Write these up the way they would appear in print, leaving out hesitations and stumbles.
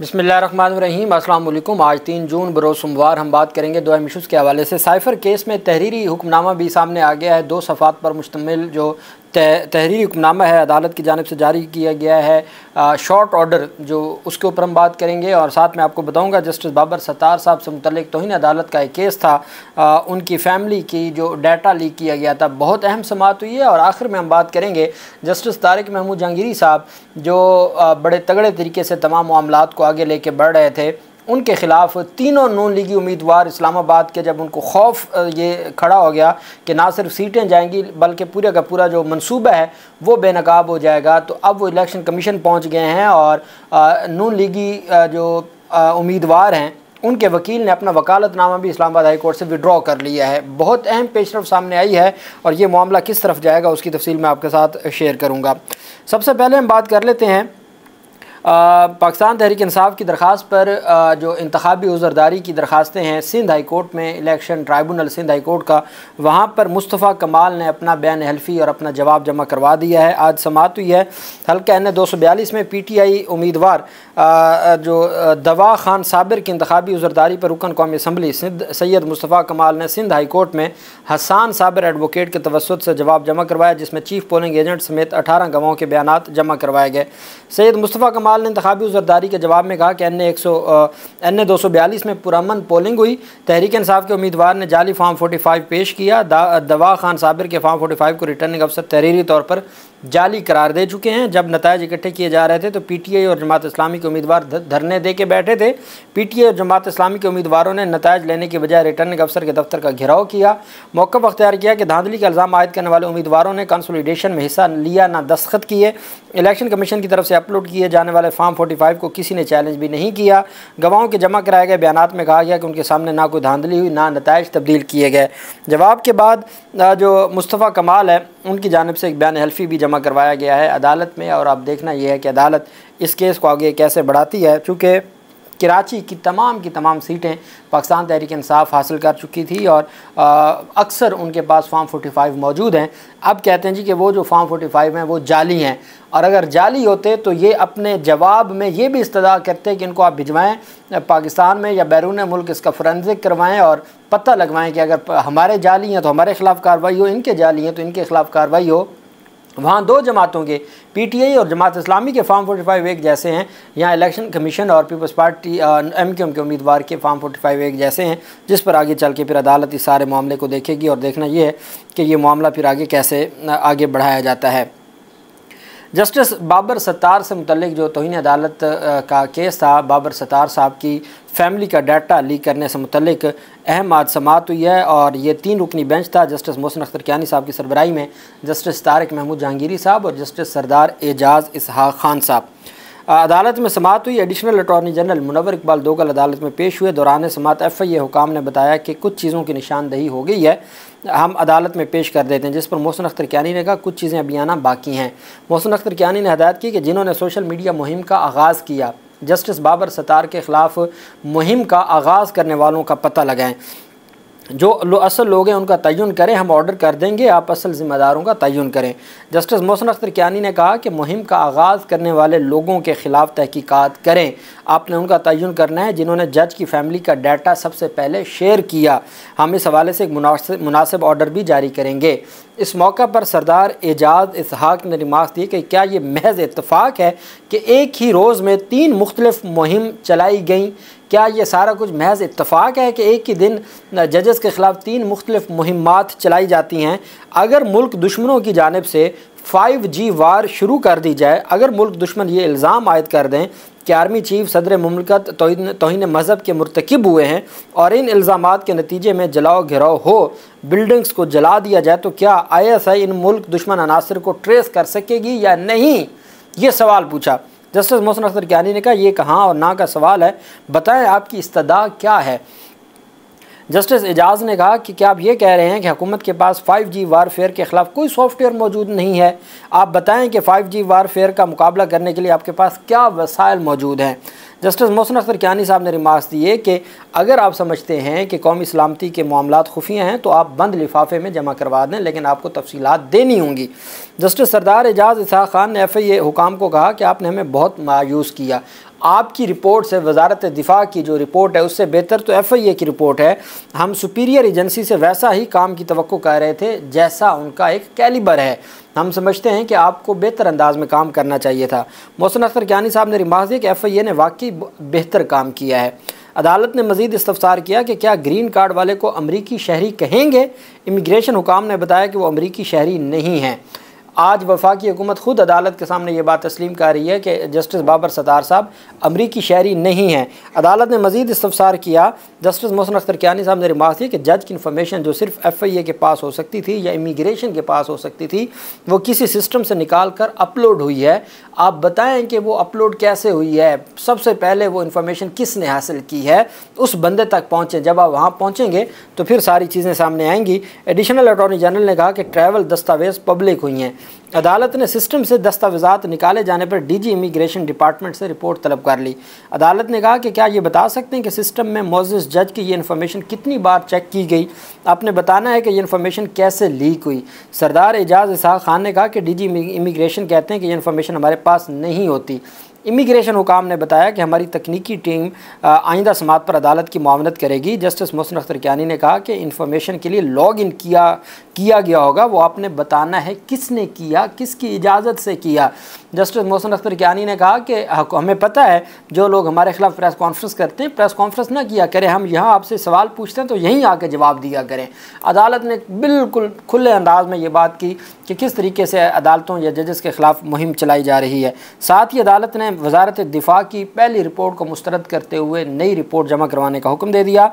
बिस्मिल्लाहिर्रहमानिर्रहीम। अस्सलाम वालेकुम। आज 3 जून बरोज़ सोमवार हम बात करेंगे दो अहम इशूज़ के हवाले से। साइफ़र केस में तहरीरी हुक्मनामा भी सामने आ गया है। 2 सफ़ात पर मुश्तमिल जो तहरीरी हुक्मनामा है अदालत की जानिब से जारी किया गया है, शॉर्ट ऑर्डर जो, उसके ऊपर हम बात करेंगे। और साथ में आपको बताऊंगा जस्टिस बाबर सत्तार साहब से मुतल्लिक तौहीन अदालत का एक केस था, उनकी फ़ैमिली की जो डाटा लीक किया गया था, बहुत अहम समाअत हुई है। और आखिर में हम बात करेंगे जस्टिस तारिक महमूद जहांगीरी साहब जो बड़े तगड़े तरीके से तमाम मामलात को आगे लेके बढ़ रहे थे, उनके ख़िलाफ़ तीनों नून लीगी उम्मीदवार इस्लामाबाद के जब उनको खौफ ये खड़ा हो गया कि ना सिर्फ सीटें जाएंगी बल्कि पूरे का पूरा जो मंसूबा है वो बेनकाब हो जाएगा, तो अब वो इलेक्शन कमीशन पहुंच गए हैं और नून लीगी जो उम्मीदवार हैं उनके वकील ने अपना वकालतनामा भी इस्लामाबाद हाई कोर्ट से विड्रॉ कर लिया है। बहुत अहम पेशरफ सामने आई है और ये मामला किस तरफ जाएगा उसकी तफसील मैं आपके साथ शेयर करूँगा। सबसे पहले हम बात कर लेते हैं पाकिस्तान तहरीक इंसाफ की दरख्वास्त पर जो इंतखाबी उज़रदारी की दरख्वास्तें हैं सिंध हाई कोर्ट में, election tribunal Sindh high court का, वहाँ पर मुस्तफ़ा कमाल ने अपना बयान हल्फी और अपना जवाब जमा करवा दिया है। आज समाअत हुई है हल्का N 242 में। PTI उम्मीदवार जो दवा खान साबिर की इंतखाबी उज़रदारी पर रुकन कौमी असम्बली सैयद मुस्तफ़ा कमाल ने सिंध हाई कोर्ट में हसान साबिर एडवोकेट के तवस्सुत से जवाब जमा करवाया, जिसमें चीफ पोलिंग एजेंट समेत 18 गवाहों के बयानात जमा करवाए गए। सैयद मुस्तफ़ा कमाल ने इंतखाबी उज़रदारी के जवाब में कहा कि N 242 में पुरअमन पोलिंग हुई। तहरीक इंसाफ के उम्मीदवार ने जाली फॉर्म 45 पेश किया। दवा खान साबिर के फॉर्म 45 को रिटर्निंग अफसर तहरीरी तौर पर जाली करार दे चुके हैं। जब नताइज इकट्ठे किए जा रहे थे तो PTI और जमात इस्लामी के उम्मीदवार धरने दे के बैठे थे। PTI और जमात इस्लामी के उम्मीदवारों ने नताइज लेने के बजाय रिटर्निंग अफसर के दफ्तर का घेराव किया, मौक़िफ़ अख्तियार किया कि धांधली का इल्ज़ाम आयद करने वाले उम्मीदवारों ने कंसोलिडेशन में हिस्सा लिया, ना दस्तखत किए। इलेक्शन कमीशन की तरफ से अपलोड किए जाने वाले फॉर्म 45 को किसी ने चैलेंज भी नहीं किया। गवाहों के जमा कराए गए बयानात में कहा गया कि उनके सामने ना कोई धांधली हुई, ना नताइज तब्दील किए गए। जवाब के बाद जो मुस्तफ़ा कमाल है उनकी जानिब से एक बयान हल्फी भी जमा करवाया गया है अदालत में। और अब देखना यह है कि अदालत इस केस को आगे कैसे बढ़ाती है, चूँकि कराची की तमाम सीटें पाकिस्तान तहरीक इंसाफ हासिल कर चुकी थी और अक्सर उनके पास फॉर्म 45 मौजूद हैं। अब कहते हैं जी कि वो जो फॉर्म 45 हैं वो जाली हैं, और अगर जाली होते तो ये अपने जवाब में ये भी इस्तदा करते कि इनको आप भिजवाएँ पाकिस्तान में या बैरून मुल्क, इसका फोरेंसिक करवाएँ और पता लगवाएँ कि अगर हमारे जाली हैं तो हमारे ख़िलाफ़ कार्रवाई हो, इनके जाली हैं तो इनके ख़िलाफ़ कार्रवाई हो। वहाँ 2 जमातों के PTI और जमात इस्लामी के फॉर्म 45 एक जैसे हैं, यहाँ इलेक्शन कमीशन और पीपल्स पार्टी MQM के उम्मीदवार के फॉर्म 45 एक जैसे हैं, जिस पर आगे चल के फिर अदालत इस सारे मामले को देखेगी और देखना ये है कि ये मामला फिर आगे कैसे आगे बढ़ाया जाता है। जस्टिस बाबर सत्तार से मुतल्लिक जो तौहीन अदालत का केस था, बाबर सत्तार साहब की फ़ैमिली का डाटा लीक करने से मुतल्लिक अहम आज समाअत हुई है और ये 3 रुकनी बेंच था। जस्टिस मोहसिन अख्तर कियानी साहब की सरबराही में जस्टिस तारिक महमूद जहांगीरी साहब और जस्टिस सरदार एजाज़ इसहाक़ खान साहब अदालत में समाअत हुई। Additional attorney general Munawar Iqbal Dogal अदालत में पेश हुए। दौरान समाअत FIA हुकाम ने बताया कि कुछ चीज़ों की निशानदही हो गई है, हम अदालत में पेश कर देते हैं, जिस पर मोहसिन अख्तर कियानी ने कहा कुछ चीज़ें अभी आना बाकी हैं। मोहसिन अख्तर कियानी ने हदायत की कि जिन्होंने सोशल मीडिया मुहिम का आगाज़ किया, जस्टिस बाबर सत्तार के ख़िलाफ़ मुहिम का आगाज़ करने वालों का पता लगाएँ, जो असल लोग हैं उनका तयन करें, हम ऑर्डर कर देंगे, आप असल ज़िम्मेदारों का तयन करें। जस्टिस मोहसिन अख्तर कियानी ने कहा कि मुहिम का आगाज़ करने वाले लोगों के ख़िलाफ़ तहकीकात करें, आपने उनका तयन करना है जिन्होंने जज की फ़ैमिली का डाटा सबसे पहले शेयर किया। हम इस हवाले से एक मुनासिब ऑर्डर भी जारी करेंगे। इस मौका पर सरदार एजाज़ इसहाक़ ने रिमार्क दी कि क्या ये महज इत्तफ़ाक़ है कि एक ही रोज़ में 3 मुख्तलिफ़ मुहिम चलाई गई? क्या ये सारा कुछ महज इत्तफ़ाक़ है कि एक ही दिन जजेस के ख़िलाफ़ 3 मुख्तलिफ़ मुहिमात चलाई जाती हैं? अगर मुल्क दुश्मनों की जानिब से 5G वार शुरू कर दी जाए, अगर मुल्क दुश्मन ये इल्ज़ाम आयद कर दें कि आर्मी चीफ सदर मुमलिकत तौहीन मज़हब के मुर्तकिब हुए हैं और इन इल्ज़ामात के नतीजे में जलाओ घिराव हो, बिल्डिंग्स को जला दिया जाए, तो क्या ISI इन मुल्क दुश्मन अनासर को ट्रेस कर सकेगी या नहीं? ये सवाल पूछा। जस्टिस मोहसिन अख्तर कियानी ने कहा ये कहाँ और ना का सवाल है, बताएं आपकी इस्तदा क्या है। जस्टिस एजाज़ ने कहा कि क्या आप ये कह रहे हैं कि हुकूमत के पास 5G वारफेयर के ख़िलाफ़ कोई सॉफ्टवेयर मौजूद नहीं है? आप बताएं कि 5G वारफेयर का मुकाबला करने के लिए आपके पास क्या वसाइल मौजूद हैं? जस्टिस मोहसिन अख्तर कियानी साहब ने रिमार्क्स दिए कि अगर आप समझते हैं कि कौमी सलामती के मामलात खुफिया हैं तो आप बंद लिफाफे में जमा करवा दें, लेकिन आपको तफसीलात देनी होंगी। जस्टिस सरदार एजाज़ इसहाक़ खान ने FIA हुकाम को कहा कि आपने हमें बहुत मायूस किया, आपकी रिपोर्ट से, वजारत दिफा की जो रिपोर्ट है उससे बेहतर तो FIA की रिपोर्ट है। हम सुपीरियर एजेंसी से वैसा ही काम की तवक्को कर रहे थे जैसा उनका एक कैलिबर है। हम समझते हैं कि आपको बेहतर अंदाज में काम करना चाहिए था। मोहसिन अख्तर कियानी साहब ने रिमार्क दिया कि FIA ने वाकई बेहतर काम किया है। अदालत ने मज़ीद इस्तफसार किया कि क्या ग्रीन कार्ड वाले को अमरीकी शहरी कहेंगे। इमिग्रेशन हुकाम ने बताया कि वो अमरीकी शहरी नहीं हैं। आज वफाकी हुकूमत ख़ुद अदालत के सामने ये बात तस्लीम कर रही है कि जस्टिस बाबर सत्तार साहब अमरीकी शहरी नहीं हैं। अदालत ने मज़ीद इस्तफसार किया। जस्टिस मोहसिन अख्तर कियानी साहब ने रिमार्क किया कि जज की इन्फॉर्मेशन जो सिर्फ FIA के पास हो सकती थी या इमिग्रेशन के पास हो सकती थी, वो किसी सिस्टम से निकाल कर अपलोड हुई है। आप बताएं कि वो अपलोड कैसे हुई है, सबसे पहले वो इन्फॉर्मेशन किसने हासिल की है, उस बंदे तक पहुँचें। जब आप वहाँ पहुँचेंगे तो फिर सारी चीज़ें सामने आएंगी। एडिशनल अटॉर्नी जनरल ने कहा कि ट्रैवल दस्तावेज़ पब्लिक हुई हैं। अदालत ने सिस्टम से दस्तावेज़ात निकाले जाने पर DG इमिग्रेशन डिपार्टमेंट से रिपोर्ट तलब कर ली। अदालत ने कहा कि क्या ये बता सकते हैं कि सिस्टम में मौजूद जज की ये इन्फॉर्मेशन कितनी बार चेक की गई। आपने बताना है कि ये इन्फॉर्मेशन कैसे लीक हुई। सरदार एजाज़ इसहाक़ खान ने कहा कि DG इमिग्रेशन कहते हैं कि ये इन्फॉर्मेशन हमारे पास नहीं होती। इमिग्रेशन हुकाम ने बताया कि हमारी तकनीकी टीम आइंदा समात पर अदालत की मुआवनत करेगी। जस्टिस मोहसिन अख्तर कियानी ने कहा कि इन्फॉर्मेशन के लिए लॉग इन किया गया होगा, वो आपने बताना है किसने किया, किसकी इजाज़त से किया। जस्टिस मोहसिन अख्तर कियानी ने कहा कि हमें पता है जो लोग हमारे खिलाफ प्रेस कॉन्फ्रेंस करते हैं, प्रेस कॉन्फ्रेंस ना किया करें, हम यहाँ आपसे सवाल पूछते हैं तो यहीं आके जवाब दिया करें। अदालत ने बिल्कुल खुले अंदाज में ये बात की कि किस तरीके से अदालतों या जजेस के ख़िलाफ़ मुहिम चलाई जा रही है। साथ ही अदालत ने वजारत दिफा की पहली रिपोर्ट को मुस्तरद करते हुए नई रिपोर्ट जमा करवाने का हुक्म दे दिया।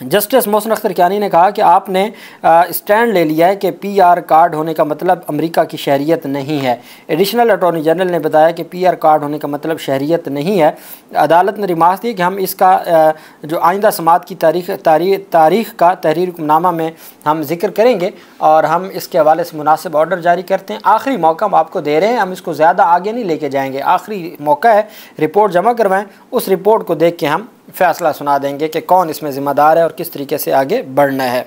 जस्टिस मोहसिन अख्तर कियानी ने कहा कि आपने स्टैंड ले लिया है कि PR कार्ड होने का मतलब अमेरिका की शहरियत नहीं है। एडिशनल अटॉर्नी जनरल ने बताया कि PR कार्ड होने का मतलब शहरियत नहीं है। अदालत ने रिमार्क दी कि हम इसका जो आइंदा समात की तारीख़ का तहरीर हुक्मनामा में हम जिक्र करेंगे और हम इसके हवाले से मुनासिब ऑर्डर जारी करते हैं। आखिरी मौका हम आपको दे रहे हैं, हम इसको ज़्यादा आगे नहीं लेके जाएंगे। आखिरी मौका है, रिपोर्ट जमा करवाएं, उस रिपोर्ट को देख के हम फ़ैसला सुना देंगे कि कौन इसमें ज़िम्मेदार है और किस तरीके से आगे बढ़ना है।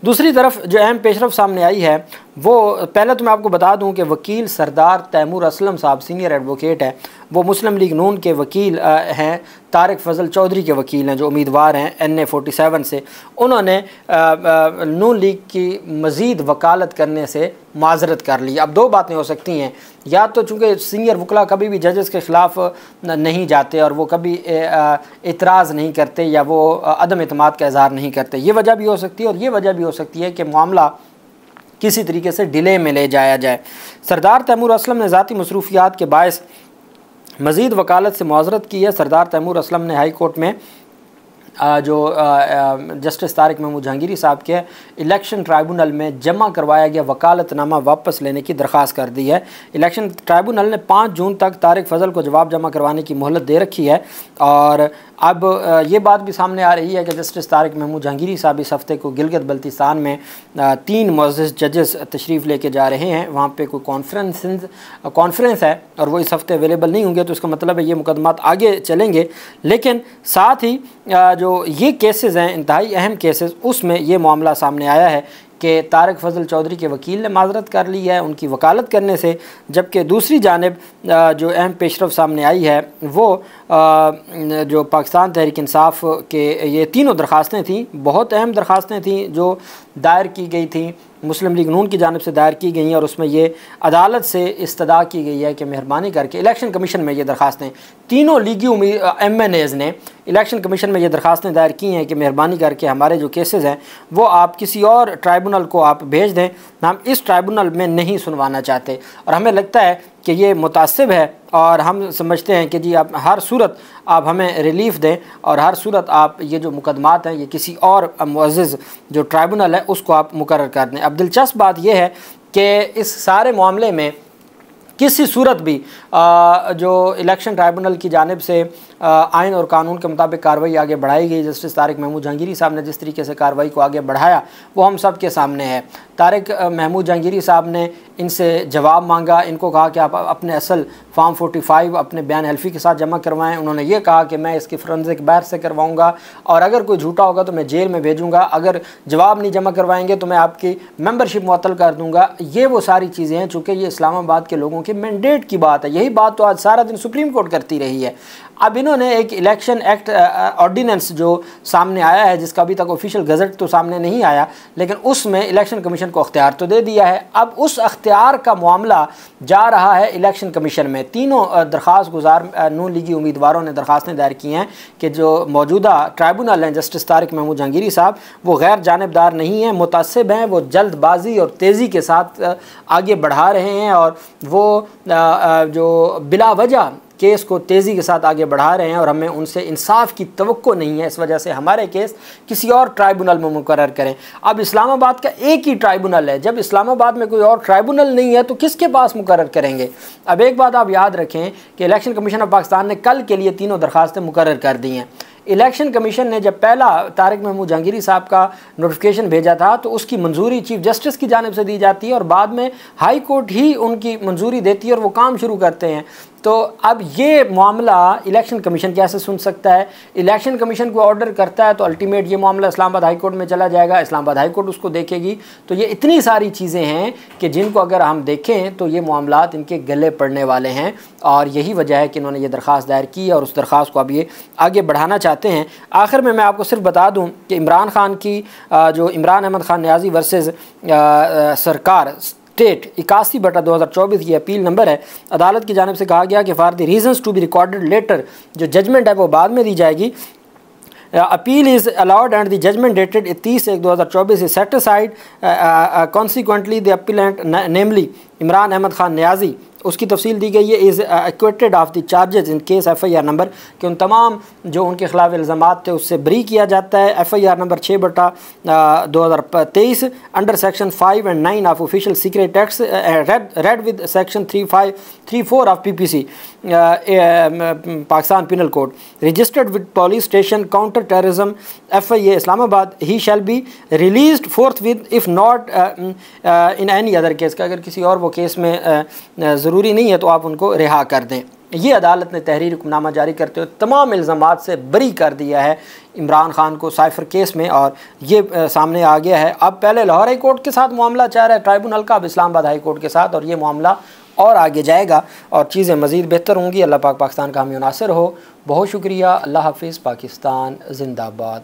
दूसरी तरफ जो अहम पेशरफ सामने आई है वो पहले तो मैं आपको बता दूं कि वकील सरदार तैमूर असलम साहब सीनियर एडवोकेट है, वो मुस्लिम लीग नून के वकील हैं। तारिक फजल चौधरी के वकील हैं जो उम्मीदवार हैं NA 47 से। उन्होंने नून लीग की मज़ीद वकालत करने से माजरत कर ली। अब दो बातें हो सकती हैं, या तो चूँकि सीनियर वकला कभी भी जजेस के ख़िलाफ़ नहीं जाते और वो कभी इतराज़ नहीं करते या वो अदम एतमाद का इज़हार नहीं करते, ये वजह भी हो सकती है। और ये वजह भी हो सकती है कि मामला किसी तरीके से डिले में ले जाया जाए। सरदार तैमूर असलम ने ज़ाती मसरूफियात के बायस मज़ीद वकालत से मुआज़रत की है। सरदार तैमूर असलम ने हाई कोर्ट में जो जस्टिस तारिक महमूद जहांगीरी साहब के इलेक्शन ट्राइब्यूनल में जमा करवाया गया वकालतनामा वापस लेने की दरख्वास्त कर दी है। इलेक्शन ट्राइब्यूनल ने 5 जून तक तारिक फजल को जवाब जमा करवाने की मोहलत दे रखी है। और अब ये बात भी सामने आ रही है कि जस्टिस तारिक महमूद जहांगीरी साहब इस हफ़्ते को गिलगित बल्तिस्तान में 3 मुअज़्ज़ज़ जजेस तशरीफ़ लेके जा रहे हैं। वहाँ पे कोई कॉन्फ्रेंस है और वो इस हफ़्ते अवेलेबल नहीं होंगे, तो इसका मतलब है ये मुकदमात आगे चलेंगे। लेकिन साथ ही जो ये केसेस हैं इंतहाई अहम केसेस, उसमें ये मामला सामने आया है कि तारिक फजल चौधरी के वकील ने माजरत कर ली है उनकी वकालत करने से। जबकि दूसरी जानिब जो अहम पेशरफ सामने आई है वो जो पाकिस्तान तहरीक इंसाफ के ये तीनों दरख्वास्तें थीं, बहुत अहम दरख्वास्तें थीं जो दायर की गई थी, मुस्लिम लीग नून की जानिब से दायर की गई हैं। और उसमें ये अदालत से इस्तदा की गई है कि मेहरबानी करके इलेक्शन कमीशन में ये दरख्वास्तें, तीनों लीगी MNAs ने इलेक्शन कमीशन में ये दरख्वास्तें दायर की हैं कि मेहरबानी करके हमारे जो केसेस हैं वो आप किसी और ट्राइब्यूनल को आप भेज दें, हम इस ट्राइब्यूनल में नहीं सुनवाना चाहते। और हमें लगता है कि ये मुतासिब है और हम समझते हैं कि जी आप हर सूरत आप हमें रिलीफ़ दें और हर सूरत आप ये जो मुकदमात हैं ये किसी और मुअज़्ज़ज़ जो ट्राइब्यूनल है उसको आप मुकर्रर कर दें। अब दिलचस्प बात यह है कि इस सारे मामले में किसी सूरत भी जो इलेक्शन ट्राइब्यूनल की जानिब से आइन और कानून के मुताबिक कार्रवाई आगे बढ़ाई गई। जस्टिस तारिक महमूद जहांगीरी साहब ने जिस तरीके से कार्रवाई को आगे बढ़ाया वो हम सब के सामने है। तारिक महमूद जहांगीरी साहब ने इनसे जवाब मांगा, इनको कहा कि आप अपने असल फॉर्म 45 अपने बयान हल्फी के साथ जमा करवाएं। उन्होंने ये कहा कि मैं इसकी फोरेंसिक बहस से करवाऊँगा और अगर कोई झूठा होगा तो मैं जेल में भेजूँगा, अगर जवाब नहीं जमा करवाएंगे तो मैं आपकी मेंबरशिप मुअत्तल कर दूँगा। ये वो सारी चीज़ें हैं, चूँकि ये इस्लामाबाद के लोगों क्योंकि मैंडेट की बात है। यही बात तो आज सारा दिन सुप्रीम कोर्ट करती रही है। अब इन्होंने एक इलेक्शन एक्ट ऑर्डिनेंस जो सामने आया है, जिसका अभी तक ऑफिशियल गजट तो सामने नहीं आया, लेकिन उसमें इलेक्शन कमीशन को अख्तियार तो दे दिया है। अब उस अख्तियार का मामला जा रहा है इलेक्शन कमीशन में। तीनों दरख्वास्त गुजार नून लीगी उम्मीदवारों ने दरख्वास्तें दायर की हैं कि जो मौजूदा ट्राइब्यूनल हैं जस्टिस तारिक महमूद जहांगीरी साहब, वो गैर जानिबदार नहीं हैं, मुतासिब हैं, वो जल्दबाजी और तेज़ी के साथ आगे बढ़ा रहे हैं और वो जो बिला वजह केस को तेज़ी के साथ आगे बढ़ा रहे हैं और हमें उनसे इंसाफ की तवक्को नहीं है। इस वजह से हमारे केस किसी और ट्राइब्यूनल में मुकर्रर करें। अब इस्लामाबाद का एक ही ट्राइब्यूनल है, जब इस्लामाबाद में कोई और ट्राइब्यूनल नहीं है तो किसके पास मुकर्रर करेंगे। अब एक बात आप याद रखें कि इलेक्शन कमीशन ऑफ पाकिस्तान ने कल के लिए तीनों दरख्वास्तें मुकर्रर कर दी हैं। इलेक्शन कमीशन ने जब पहला तारिक महमूद जहांगीरी साहब का नोटिफिकेशन भेजा था तो उसकी मंजूरी चीफ जस्टिस की जानिब से दी जाती है और बाद में हाई कोर्ट ही उनकी मंजूरी देती है और वो काम शुरू करते हैं। तो अब ये मामला इलेक्शन कमीशन कैसे सुन सकता है? इलेक्शन कमीशन को ऑर्डर करता है तो अल्टीमेट ये मामला इस्लामाबाद हाई कोर्ट में चला जाएगा, इस्लामाबाद हाई कोर्ट उसको देखेगी। तो ये इतनी सारी चीज़ें हैं कि जिनको अगर हम देखें तो ये मामलात इनके गले पड़ने वाले हैं और यही वजह है कि इन्होंने ये दरख्वास्त दायर की और उस दरख्वास्त को अब ये आगे बढ़ाना चाहते हैं। आखिर में मैं आपको सिर्फ बता दूँ कि इमरान खान की जो इमरान अहमद खान न्याजी वर्सेस सरकार स्टेट 81/2024 ये अपील नंबर है। अदालत की जानिब से कहा गया कि for the reasons to be recorded later, जो जजमेंट है वो बाद में दी जाएगी। Appeal is allowed and the judgment dated 30/1/2024 is set aside. Consequently the appellant namely Imran Ahmed Khan Niazi, उसकी तफसील दी गई है, is acquitted of the charges in case FIR number, कि उन तमाम जो उनके खिलाफ इल्ज़ामात थे उससे बरी किया जाता है। FIR number 6/2023 under section 5 and 9 of official secret acts read with section 3-4 of PPC Pakistan penal code, registered with police station counter terrorism FIA Islamabad. He shall be released fourth with if not in any other case, का अगर किसी और वो case में ज़रूरी नहीं है तो आप उनको रिहा कर दें। ये अदालत ने तहरीरी हुक्मनामा जारी करते हुए तमाम इल्ज़ामात से बरी कर दिया है इमरान खान को साइफर केस में, और ये सामने आ गया है। अब पहले लाहौर हाई कोर्ट के साथ मामला चाह रहा है ट्राइब्यूनल का, अब इस्लामाबाद हाई कोर्ट के साथ, और ये मामला और आगे जाएगा और चीज़ें मज़ीद बेहतर होंगी। अल्लाह पाक पाकिस्तान का हामी नासिर हो। बहुत शुक्रिया। अल्लाह हाफिज़। पाकिस्तान जिंदाबाद।